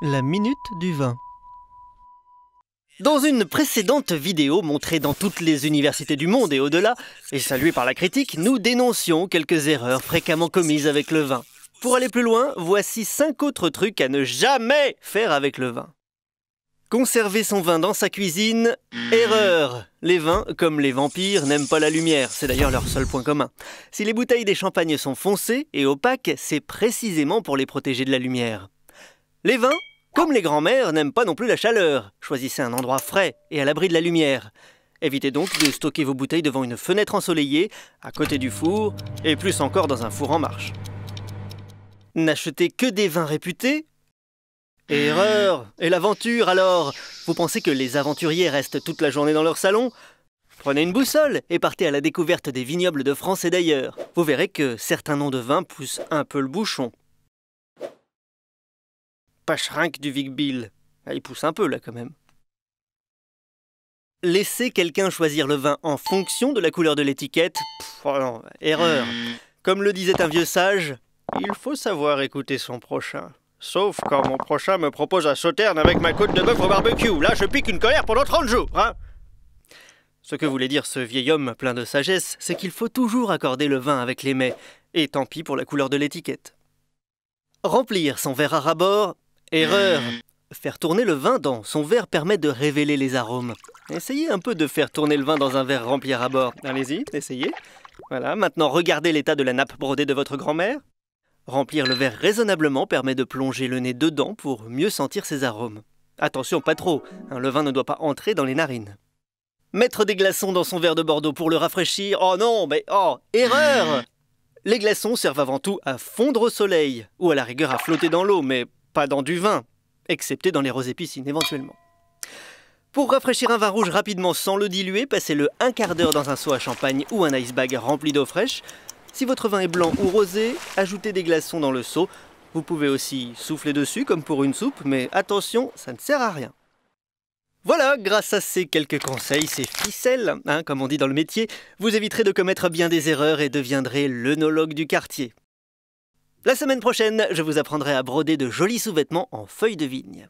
La minute du vin. Dans une précédente vidéo montrée dans toutes les universités du monde et au-delà, et saluée par la critique, nous dénoncions quelques erreurs fréquemment commises avec le vin. Pour aller plus loin, voici 5 autres trucs à ne jamais faire avec le vin. Conserver son vin dans sa cuisine, erreur! Les vins, comme les vampires, n'aiment pas la lumière, c'est d'ailleurs leur seul point commun. Si les bouteilles des champagnes sont foncées et opaques, c'est précisément pour les protéger de la lumière. Les vins, comme les grands-mères, n'aiment pas non plus la chaleur. Choisissez un endroit frais et à l'abri de la lumière. Évitez donc de stocker vos bouteilles devant une fenêtre ensoleillée, à côté du four, et plus encore dans un four en marche. N'achetez que des vins réputés. Erreur! Et l'aventure alors? Vous pensez que les aventuriers restent toute la journée dans leur salon? Prenez une boussole et partez à la découverte des vignobles de France et d'ailleurs. Vous verrez que certains noms de vins poussent un peu le bouchon. Pachrink du Vic-Bilh. Il pousse un peu là quand même. Laissez quelqu'un choisir le vin en fonction de la couleur de l'étiquette. Oh non, erreur. Comme le disait un vieux sage, il faut savoir écouter son prochain. Sauf quand mon prochain me propose un sauterne avec ma côte de bœuf au barbecue. Là, je pique une colère pendant 30 jours, hein. Ce que voulait dire ce vieil homme plein de sagesse, c'est qu'il faut toujours accorder le vin avec les mets. Et tant pis pour la couleur de l'étiquette. Remplir son verre à ras-bord. Erreur! Faire tourner le vin dans son verre permet de révéler les arômes. Essayez un peu de faire tourner le vin dans un verre rempli à ras-bord. Allez-y, essayez. Voilà, maintenant regardez l'état de la nappe brodée de votre grand-mère. Remplir le verre raisonnablement permet de plonger le nez dedans pour mieux sentir ses arômes. Attention, pas trop, le vin ne doit pas entrer dans les narines. Mettre des glaçons dans son verre de Bordeaux pour le rafraîchir. Oh non, mais erreur! Les glaçons servent avant tout à fondre au soleil, ou à la rigueur à flotter dans l'eau, mais pas dans du vin, excepté dans les rosées piscines éventuellement. Pour rafraîchir un vin rouge rapidement sans le diluer, passez-le un quart d'heure dans un seau à champagne ou un ice bag rempli d'eau fraîche. Si votre vin est blanc ou rosé, ajoutez des glaçons dans le seau. Vous pouvez aussi souffler dessus comme pour une soupe, mais attention, ça ne sert à rien. Voilà, grâce à ces quelques conseils, ces ficelles, comme on dit dans le métier, vous éviterez de commettre bien des erreurs et deviendrez l'œnologue du quartier. La semaine prochaine, je vous apprendrai à broder de jolis sous-vêtements en feuilles de vigne.